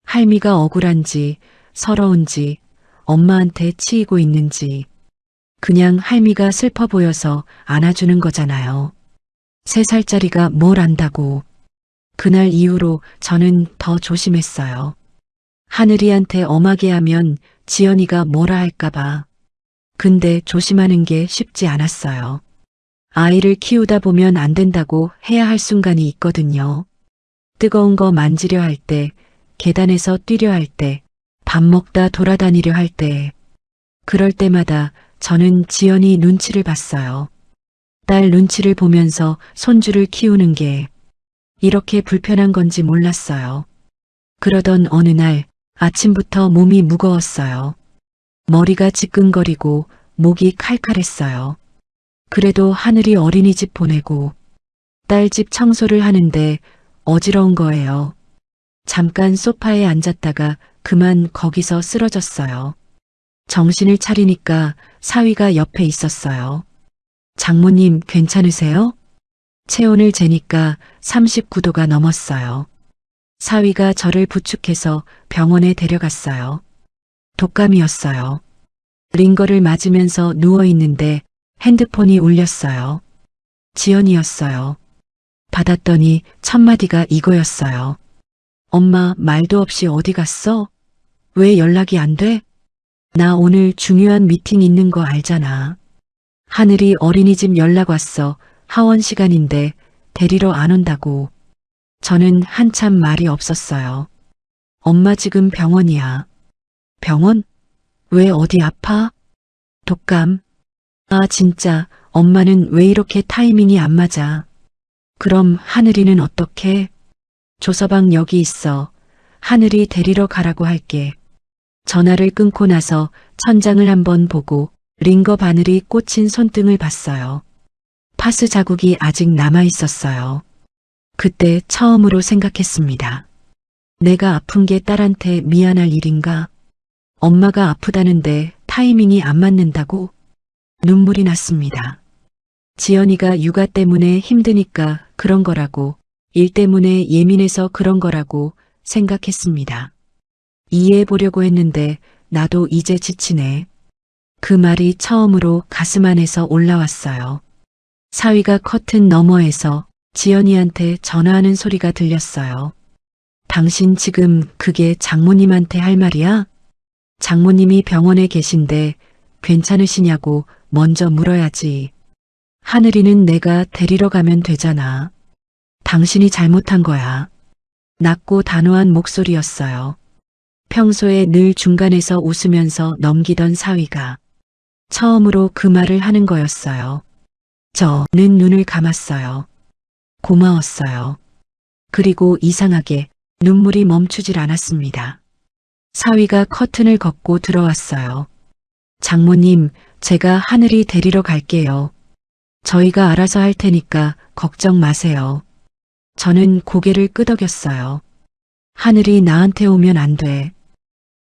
할미가 억울한지 서러운지 엄마한테 치이고 있는지 그냥 할미가 슬퍼 보여서 안아주는 거잖아요. 3살짜리가 뭘 안다고. 그날 이후로 저는 더 조심했어요. 하늘이한테 엄하게 하면 지연이가 뭐라 할까봐. 근데 조심하는 게 쉽지 않았어요. 아이를 키우다 보면 안 된다고 해야 할 순간이 있거든요. 뜨거운 거 만지려 할 때, 계단에서 뛰려 할 때, 밥 먹다 돌아다니려 할 때. 그럴 때마다 저는 지연이 눈치를 봤어요. 딸 눈치를 보면서 손주를 키우는 게 이렇게 불편한 건지 몰랐어요. 그러던 어느 날 아침부터 몸이 무거웠어요. 머리가 지끈거리고 목이 칼칼했어요. 그래도 하늘이 어린이집 보내고 딸 집 청소를 하는데 어지러운 거예요. 잠깐 소파에 앉았다가 그만 거기서 쓰러졌어요. 정신을 차리니까 사위가 옆에 있었어요. 장모님 괜찮으세요? 체온을 재니까 39도가 넘었어요. 사위가 저를 부축해서 병원에 데려갔어요. 독감이었어요. 링거를 맞으면서 누워있는데 핸드폰이 울렸어요. 지연이었어요. 받았더니 첫 마디가 이거였어요. 엄마 말도 없이 어디 갔어? 왜 연락이 안 돼? 나 오늘 중요한 미팅 있는 거 알잖아. 하늘이 어린이집 연락 왔어. 하원 시간인데 데리러 안 온다고. 저는 한참 말이 없었어요. 엄마 지금 병원이야. 병원? 왜 어디 아파? 독감. 아 진짜 엄마는 왜 이렇게 타이밍이 안 맞아. 그럼 하늘이는 어떡해? 조서방 여기 있어. 하늘이 데리러 가라고 할게. 전화를 끊고 나서 천장을 한번 보고 링거 바늘이 꽂힌 손등을 봤어요. 파스 자국이 아직 남아 있었어요. 그때 처음으로 생각했습니다. 내가 아픈 게 딸한테 미안할 일인가? 엄마가 아프다는데 타이밍이 안 맞는다고? 눈물이 났습니다. 지연이가 육아 때문에 힘드니까 그런 거라고, 일 때문에 예민해서 그런 거라고 생각했습니다. 이해해 보려고 했는데 나도 이제 지치네. 그 말이 처음으로 가슴 안에서 올라왔어요. 사위가 커튼 너머에서 지연이한테 전화하는 소리가 들렸어요. 당신 지금 그게 장모님한테 할 말이야? 장모님이 병원에 계신데 괜찮으시냐고 먼저 물어야지. 하늘이는 내가 데리러 가면 되잖아. 당신이 잘못한 거야. 낮고 단호한 목소리였어요. 평소에 늘 중간에서 웃으면서 넘기던 사위가 처음으로 그 말을 하는 거였어요. 저는 눈을 감았어요. 고마웠어요. 그리고 이상하게 눈물이 멈추질 않았습니다. 사위가 커튼을 걷고 들어왔어요. 장모님, 제가 하늘이 데리러 갈게요. 저희가 알아서 할 테니까 걱정 마세요. 저는 고개를 끄덕였어요. 하늘이 나한테 오면 안 돼.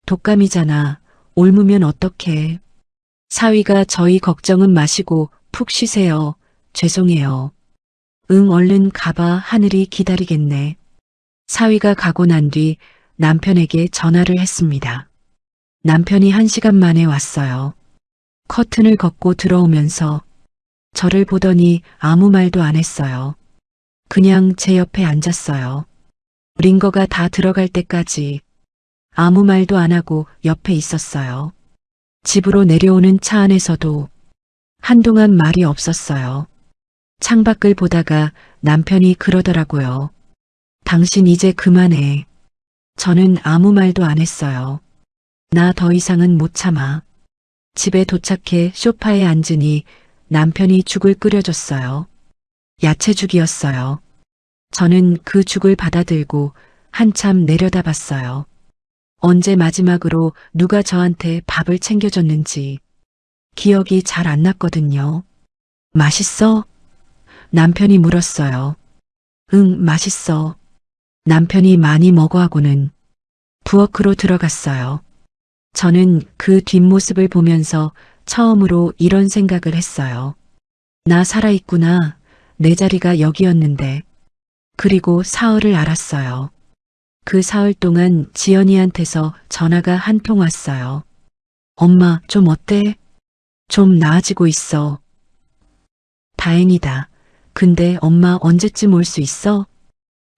독감이잖아. 옮으면 어떡해. 사위가 저희 걱정은 마시고 푹 쉬세요. 죄송해요. 응, 얼른 가봐. 하늘이 기다리겠네. 사위가 가고 난 뒤 남편에게 전화를 했습니다. 남편이 1시간 만에 왔어요. 커튼을 걷고 들어오면서 저를 보더니 아무 말도 안 했어요. 그냥 제 옆에 앉았어요. 링거가 다 들어갈 때까지 아무 말도 안 하고 옆에 있었어요. 집으로 내려오는 차 안에서도 한동안 말이 없었어요. 창밖을 보다가 남편이 그러더라고요. 당신 이제 그만해. 저는 아무 말도 안 했어요. 나 더 이상은 못 참아. 집에 도착해 소파에 앉으니 남편이 죽을 끓여줬어요. 야채죽이었어요. 저는 그 죽을 받아들고 한참 내려다봤어요. 언제 마지막으로 누가 저한테 밥을 챙겨줬는지 기억이 잘 안 났거든요. 맛있어? 남편이 물었어요. 응, 맛있어. 남편이 많이 먹어 하고는 부엌으로 들어갔어요. 저는 그 뒷모습을 보면서 처음으로 이런 생각을 했어요. 나 살아있구나. 내 자리가 여기였는데. 그리고 사흘을 알았어요. 그 사흘 동안 지연이한테서 전화가 한 통 왔어요. 엄마, 좀 어때? 좀 나아지고 있어. 다행이다. 근데 엄마 언제쯤 올 수 있어?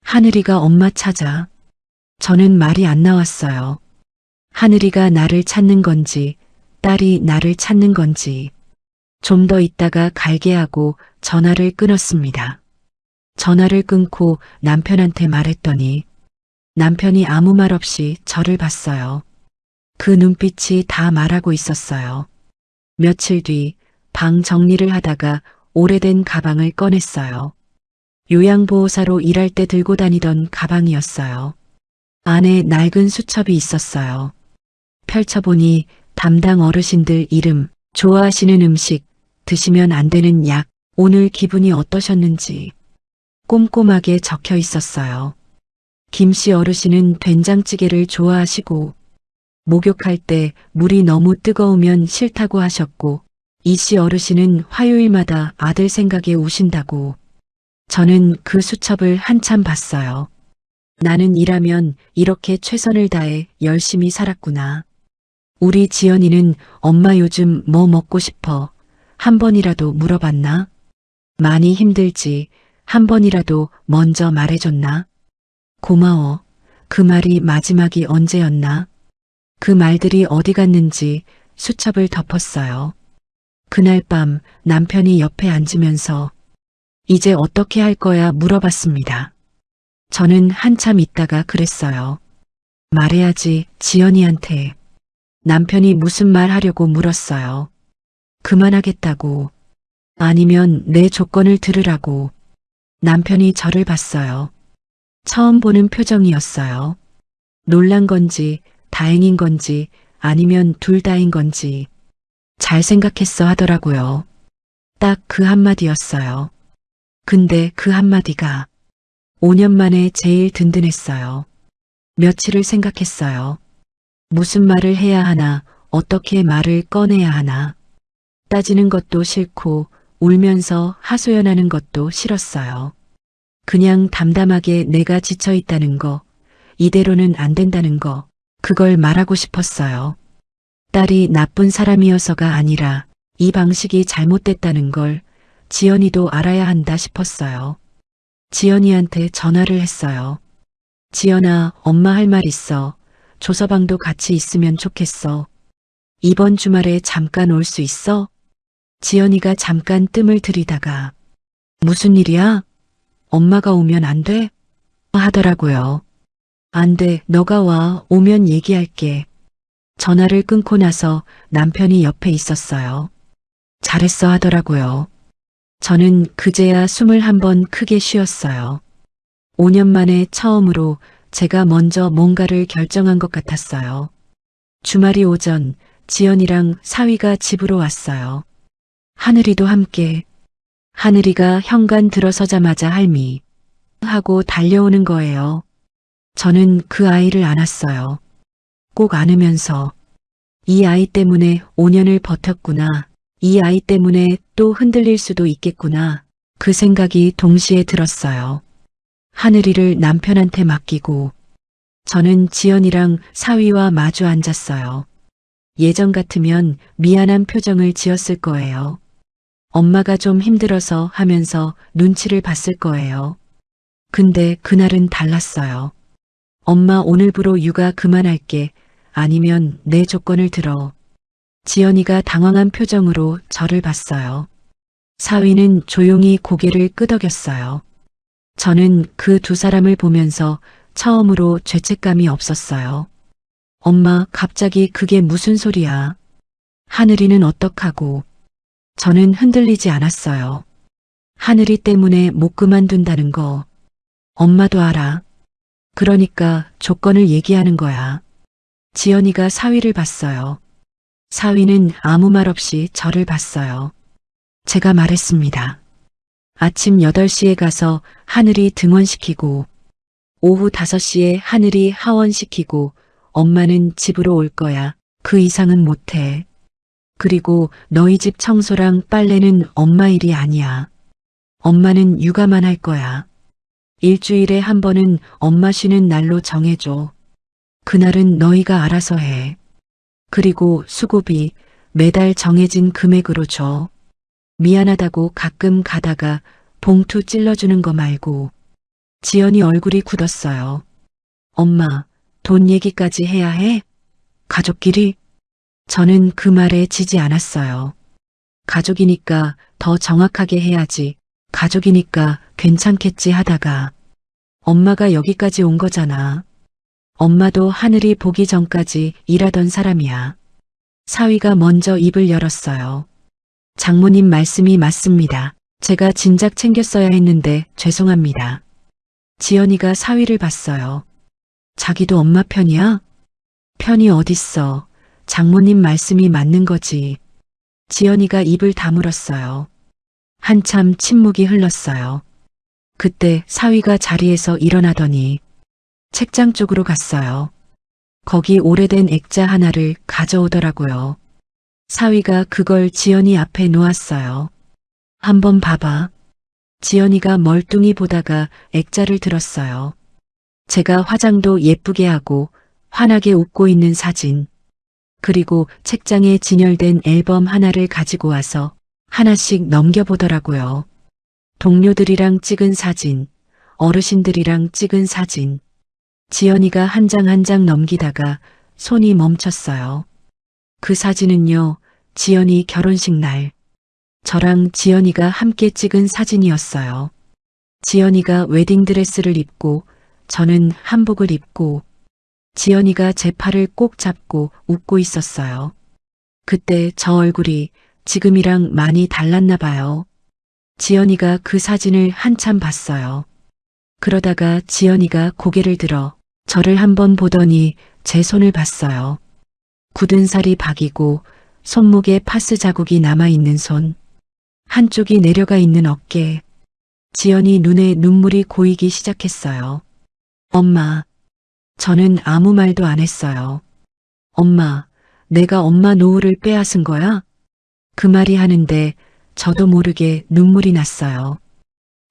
하늘이가 엄마 찾아. 저는 말이 안 나왔어요. 하늘이가 나를 찾는 건지, 딸이 나를 찾는 건지. 좀 더 있다가 갈게 하고 전화를 끊었습니다. 전화를 끊고 남편한테 말했더니 남편이 아무 말 없이 저를 봤어요. 그 눈빛이 다 말하고 있었어요. 며칠 뒤 방 정리를 하다가 오래된 가방을 꺼냈어요. 요양보호사로 일할 때 들고 다니던 가방이었어요. 안에 낡은 수첩이 있었어요. 펼쳐보니 담당 어르신들 이름, 좋아하시는 음식, 드시면 안 되는 약, 오늘 기분이 어떠셨는지 꼼꼼하게 적혀 있었어요. 김씨 어르신은 된장찌개를 좋아하시고 목욕할 때 물이 너무 뜨거우면 싫다고 하셨고 이씨 어르신은 화요일마다 아들 생각에 우신다고. 저는 그 수첩을 한참 봤어요. 나는 일하면 이렇게 최선을 다해 열심히 살았구나. 우리 지연이는 엄마 요즘 뭐 먹고 싶어? 한 번이라도 물어봤나? 많이 힘들지? 한 번이라도 먼저 말해줬나? 고마워. 그 말이 마지막이 언제였나? 그 말들이 어디 갔는지 수첩을 덮었어요. 그날 밤 남편이 옆에 앉으면서 이제 어떻게 할 거야 물어봤습니다. 저는 한참 있다가 그랬어요. 말해야지 지연이한테. 남편이 무슨 말 하려고 물었어요. 그만하겠다고. 아니면 내 조건을 들으라고. 남편이 저를 봤어요. 처음 보는 표정이었어요. 놀란 건지 다행인 건지 아니면 둘 다인 건지. 잘 생각했어 하더라고요. 딱 그 한마디였어요. 근데 그 한마디가 5년 만에 제일 든든했어요. 며칠을 생각했어요. 무슨 말을 해야 하나, 어떻게 말을 꺼내야 하나. 따지는 것도 싫고 울면서 하소연하는 것도 싫었어요. 그냥 담담하게 내가 지쳐 있다는 거, 이대로는 안 된다는 거, 그걸 말하고 싶었어요. 딸이 나쁜 사람이어서가 아니라 이 방식이 잘못됐다는 걸 지연이도 알아야 한다 싶었어요. 지연이한테 전화를 했어요. 지연아, 엄마 할 말 있어. 조서방도 같이 있으면 좋겠어. 이번 주말에 잠깐 올 수 있어? 지연이가 잠깐 뜸을 들이다가 무슨 일이야? 엄마가 오면 안 돼? 하더라고요. 안 돼, 너가 와. 오면 얘기할게. 전화를 끊고 나서 남편이 옆에 있었어요. 잘했어 하더라고요. 저는 그제야 숨을 한번 크게 쉬었어요. 5년 만에 처음으로 제가 먼저 뭔가를 결정한 것 같았어요. 주말이 오전 지연이랑 사위가 집으로 왔어요. 하늘이도 함께. 하늘이가 현관 들어서자마자 할미 하고 달려오는 거예요. 저는 그 아이를 안았어요. 꼭 안으면서 이 아이 때문에 5년을 버텼구나. 이 아이 때문에 또 흔들릴 수도 있겠구나. 그 생각이 동시에 들었어요. 하늘이를 남편한테 맡기고 저는 지연이랑 사위와 마주 앉았어요. 예전 같으면 미안한 표정을 지었을 거예요. 엄마가 좀 힘들어서 하면서 눈치를 봤을 거예요. 근데 그날은 달랐어요. 엄마 오늘부로 육아 그만할게. 아니면 내 조건을 들어. 지연이가 당황한 표정으로 저를 봤어요. 사위는 조용히 고개를 끄덕였어요. 저는 그 두 사람을 보면서 처음으로 죄책감이 없었어요. 엄마, 갑자기 그게 무슨 소리야? 하늘이는 어떡하고? 저는 흔들리지 않았어요. 하늘이 때문에 못 그만둔다는 거 엄마도 알아. 그러니까 조건을 얘기하는 거야. 지연이가 사위를 봤어요. 사위는 아무 말 없이 저를 봤어요. 제가 말했습니다. 아침 8시에 가서 하늘이 등원시키고 오후 5시에 하늘이 하원시키고 엄마는 집으로 올 거야. 그 이상은 못해. 그리고 너희 집 청소랑 빨래는 엄마 일이 아니야. 엄마는 육아만 할 거야. 일주일에 한 번은 엄마 쉬는 날로 정해줘. 그날은 너희가 알아서 해. 그리고 수고비 매달 정해진 금액으로 줘. 미안하다고 가끔 가다가 봉투 찔러주는 거 말고. 지연이 얼굴이 굳었어요. 엄마, 돈 얘기까지 해야 해? 가족끼리? 저는 그 말에 지지 않았어요. 가족이니까 더 정확하게 해야지. 가족이니까 괜찮겠지 하다가 엄마가 여기까지 온 거잖아. 엄마도 하늘이 보기 전까지 일하던 사람이야. 사위가 먼저 입을 열었어요. 장모님 말씀이 맞습니다. 제가 진작 챙겼어야 했는데 죄송합니다. 지연이가 사위를 봤어요. 자기도 엄마 편이야? 편이 어딨어. 장모님 말씀이 맞는 거지. 지연이가 입을 다물었어요. 한참 침묵이 흘렀어요. 그때 사위가 자리에서 일어나더니 책장 쪽으로 갔어요. 거기 오래된 액자 하나를 가져오더라고요. 사위가 그걸 지연이 앞에 놓았어요. 한번 봐봐. 지연이가 멀뚱히 보다가 액자를 들었어요. 제가 화장도 예쁘게 하고 환하게 웃고 있는 사진. 그리고 책장에 진열된 앨범 하나를 가지고 와서 하나씩 넘겨보더라고요. 동료들이랑 찍은 사진, 어르신들이랑 찍은 사진. 지연이가 한 장 한 장 넘기다가 손이 멈췄어요. 그 사진은요, 지연이 결혼식 날. 저랑 지연이가 함께 찍은 사진이었어요. 지연이가 웨딩드레스를 입고 저는 한복을 입고 지연이가 제 팔을 꼭 잡고 웃고 있었어요. 그때 저 얼굴이 지금이랑 많이 달랐나 봐요. 지연이가 그 사진을 한참 봤어요. 그러다가 지연이가 고개를 들어 저를 한번 보더니 제 손을 봤어요. 굳은 살이 박이고 손목에 파스 자국이 남아있는 손, 한쪽이 내려가 있는 어깨. 지연이 눈에 눈물이 고이기 시작했어요. 엄마. 저는 아무 말도 안 했어요. 엄마, 내가 엄마 노후를 빼앗은 거야? 그 말이 하는데 저도 모르게 눈물이 났어요.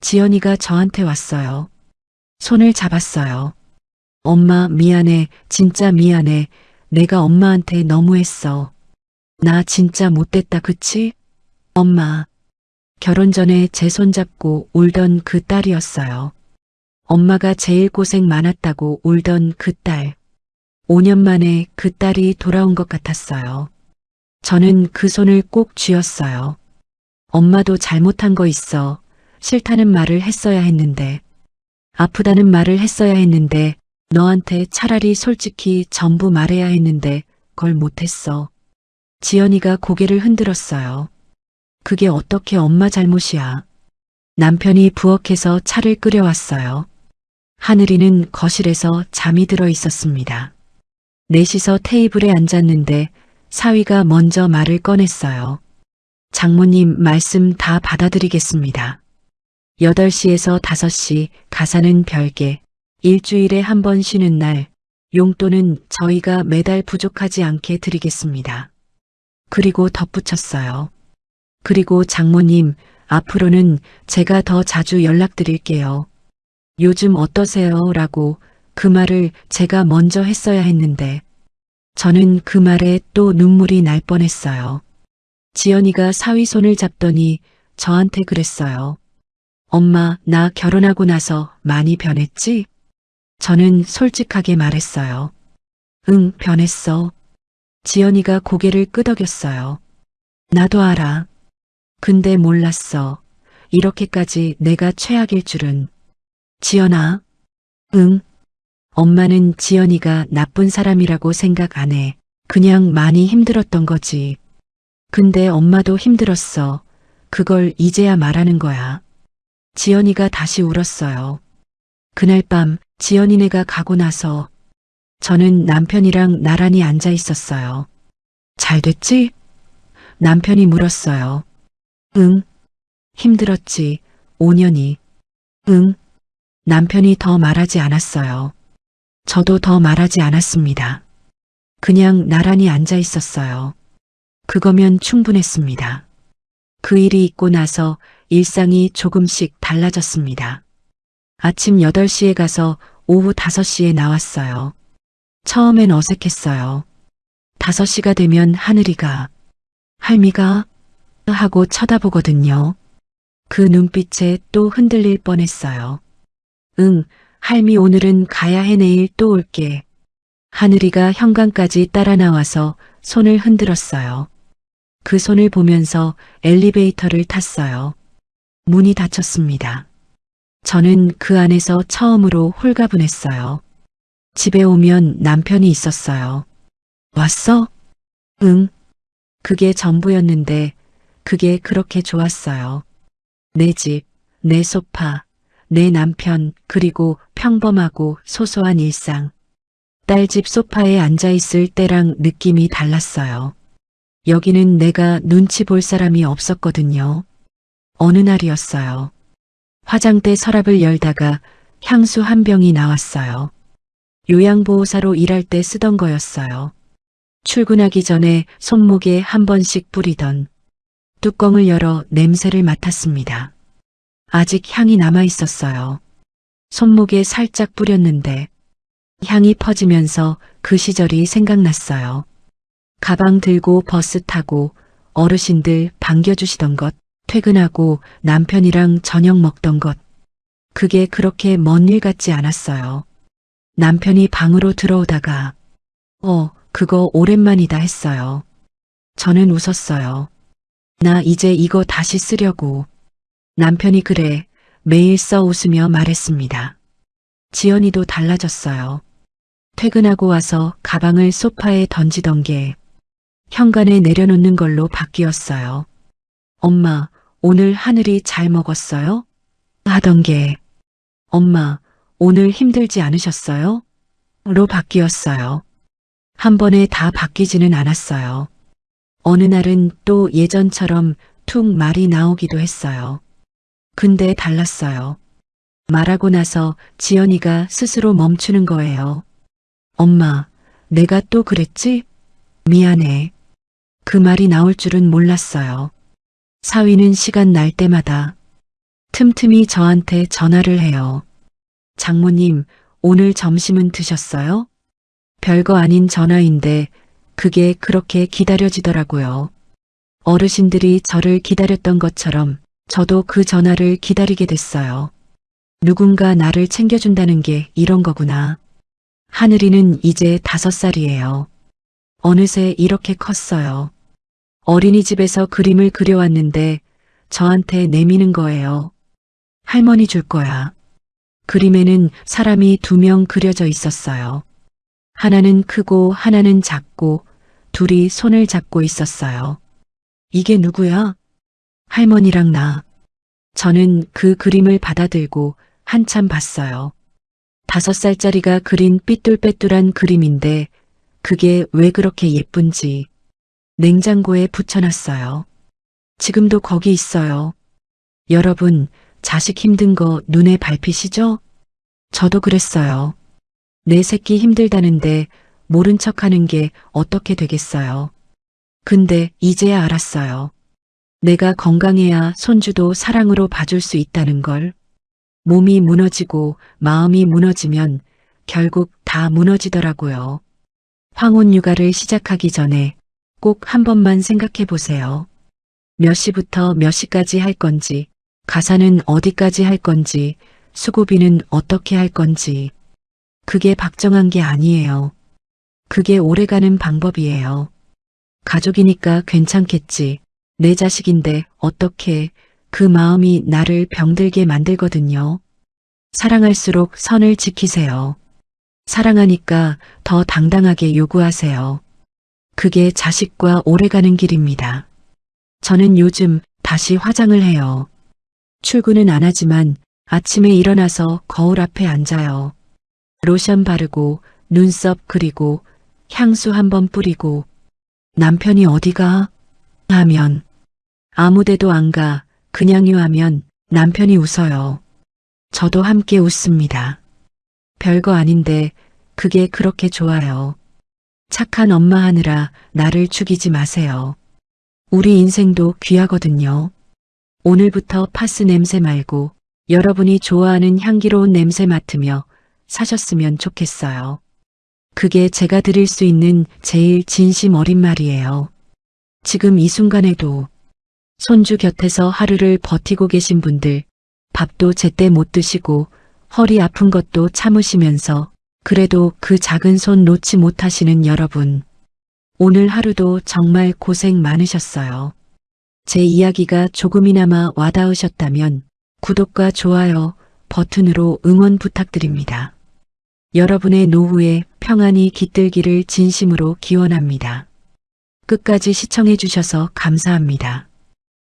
지연이가 저한테 왔어요. 손을 잡았어요. 엄마 미안해, 진짜 미안해. 내가 엄마한테 너무했어. 나 진짜 못됐다, 그치? 엄마. 결혼 전에 제 손잡고 울던 그 딸이었어요. 엄마가 제일 고생 많았다고 울던 그 딸. 5년 만에 그 딸이 돌아온 것 같았어요. 저는 그 손을 꼭 쥐었어요. 엄마도 잘못한 거 있어. 싫다는 말을 했어야 했는데. 아프다는 말을 했어야 했는데. 너한테 차라리 솔직히 전부 말해야 했는데 그걸 못했어. 지연이가 고개를 흔들었어요. 그게 어떻게 엄마 잘못이야. 남편이 부엌에서 차를 끓여왔어요. 하늘이는 거실에서 잠이 들어 있었습니다. 넷이서 테이블에 앉았는데 사위가 먼저 말을 꺼냈어요. 장모님 말씀 다 받아드리겠습니다. 8시에서 5시 가사는 별개, 일주일에 한 번 쉬는 날, 용돈은 저희가 매달 부족하지 않게 드리겠습니다. 그리고 덧붙였어요. 그리고 장모님, 앞으로는 제가 더 자주 연락드릴게요. 요즘 어떠세요? 라고 그 말을 제가 먼저 했어야 했는데 저는 그 말에 또 눈물이 날 뻔했어요. 지연이가 사위 손을 잡더니 저한테 그랬어요. 엄마, 나 결혼하고 나서 많이 변했지? 저는 솔직하게 말했어요. 응, 변했어. 지연이가 고개를 끄덕였어요. 나도 알아. 근데 몰랐어. 이렇게까지 내가 최악일 줄은. 지연아. 응. 엄마는 지연이가 나쁜 사람이라고 생각 안 해. 그냥 많이 힘들었던 거지. 근데 엄마도 힘들었어. 그걸 이제야 말하는 거야. 지연이가 다시 울었어요. 그날 밤 지연이네가 가고 나서 저는 남편이랑 나란히 앉아 있었어요. 잘 됐지? 남편이 물었어요. 응. 힘들었지. 5년이. 응. 남편이 더 말하지 않았어요. 저도 더 말하지 않았습니다. 그냥 나란히 앉아 있었어요. 그거면 충분했습니다. 그 일이 있고 나서 일상이 조금씩 달라졌습니다. 아침 8시에 가서 오후 5시에 나왔어요. 처음엔 어색했어요. 5시가 되면 하늘이가 할미가 하고 쳐다보거든요. 그 눈빛에 또 흔들릴 뻔했어요. 응, 할미 오늘은 가야 해. 내일 또 올게. 하늘이가 현관까지 따라 나와서 손을 흔들었어요. 그 손을 보면서 엘리베이터를 탔어요. 문이 닫혔습니다. 저는 그 안에서 처음으로 홀가분했어요. 집에 오면 남편이 있었어요. 왔어? 응. 그게 전부였는데 그게 그렇게 좋았어요. 내 집, 내 소파, 내 남편, 그리고 평범하고 소소한 일상. 딸 집 소파에 앉아있을 때랑 느낌이 달랐어요. 여기는 내가 눈치 볼 사람이 없었거든요. 어느 날이었어요. 화장대 서랍을 열다가 향수 한 병이 나왔어요. 요양보호사로 일할 때 쓰던 거였어요. 출근하기 전에 손목에 한 번씩 뿌리던. 뚜껑을 열어 냄새를 맡았습니다. 아직 향이 남아 있었어요. 손목에 살짝 뿌렸는데 향이 퍼지면서 그 시절이 생각났어요. 가방 들고 버스 타고 어르신들 반겨주시던 것, 퇴근하고 남편이랑 저녁 먹던 것. 그게 그렇게 먼 일 같지 않았어요. 남편이 방으로 들어오다가 그거 오랜만이다 했어요. 저는 웃었어요. 나 이제 이거 다시 쓰려고. 남편이 그래, 매일 써 웃으며 말했습니다. 지연이도 달라졌어요. 퇴근하고 와서 가방을 소파에 던지던 게 현관에 내려놓는 걸로 바뀌었어요. 엄마, 오늘 하늘이 잘 먹었어요? 하던 게 엄마, 오늘 힘들지 않으셨어요? 로 바뀌었어요. 한 번에 다 바뀌지는 않았어요. 어느 날은 또 예전처럼 툭 말이 나오기도 했어요. 근데 달랐어요. 말하고 나서 지연이가 스스로 멈추는 거예요. 엄마, 내가 또 그랬지? 미안해. 그 말이 나올 줄은 몰랐어요. 사위는 시간 날 때마다 틈틈이 저한테 전화를 해요. 장모님, 오늘 점심은 드셨어요? 별거 아닌 전화인데 그게 그렇게 기다려지더라고요. 어르신들이 저를 기다렸던 것처럼 저도 그 전화를 기다리게 됐어요. 누군가 나를 챙겨준다는 게 이런 거구나. 하늘이는 이제 5살이에요. 어느새 이렇게 컸어요. 어린이집에서 그림을 그려왔는데 저한테 내미는 거예요. 할머니 줄 거야. 그림에는 사람이 2명 그려져 있었어요. 하나는 크고 하나는 작고 둘이 손을 잡고 있었어요. 이게 누구야? 할머니랑 나. 저는 그 그림을 받아들고 한참 봤어요. 5살짜리가 그린 삐뚤빼뚤한 그림인데 그게 왜 그렇게 예쁜지 냉장고에 붙여놨어요. 지금도 거기 있어요. 여러분, 자식 힘든 거 눈에 밟히시죠? 저도 그랬어요. 내 새끼 힘들다는데 모른 척하는 게 어떻게 되겠어요. 근데 이제야 알았어요. 내가 건강해야 손주도 사랑으로 봐줄 수 있다는 걸. 몸이 무너지고 마음이 무너지면 결국 다 무너지더라고요. 황혼 육아를 시작하기 전에 꼭 한 번만 생각해 보세요. 몇 시부터 몇 시까지 할 건지, 가사는 어디까지 할 건지, 수고비는 어떻게 할 건지. 그게 박정한 게 아니에요. 그게 오래가는 방법이에요. 가족이니까 괜찮겠지. 내 자식인데 어떻게 그 마음이 나를 병들게 만들거든요. 사랑할수록 선을 지키세요. 사랑하니까 더 당당하게 요구하세요. 그게 자식과 오래가는 길입니다. 저는 요즘 다시 화장을 해요. 출근은 안 하지만 아침에 일어나서 거울 앞에 앉아요. 로션 바르고 눈썹 그리고 향수 한번 뿌리고 남편이 어디가? 하면 아무데도 안 가. 그냥요 하면 남편이 웃어요. 저도 함께 웃습니다. 별거 아닌데 그게 그렇게 좋아요. 착한 엄마 하느라 나를 죽이지 마세요. 우리 인생도 귀하거든요. 오늘부터 파스 냄새 말고 여러분이 좋아하는 향기로운 냄새 맡으며 사셨으면 좋겠어요. 그게 제가 드릴 수 있는 제일 진심 어린 말이에요. 지금 이 순간에도 손주 곁에서 하루를 버티고 계신 분들, 밥도 제때 못 드시고 허리 아픈 것도 참으시면서 그래도 그 작은 손 놓지 못하시는 여러분, 오늘 하루도 정말 고생 많으셨어요. 제 이야기가 조금이나마 와닿으셨다면 구독과 좋아요 버튼으로 응원 부탁드립니다. 여러분의 노후에 평안이 깃들기를 진심으로 기원합니다. 끝까지 시청해 주셔서 감사합니다.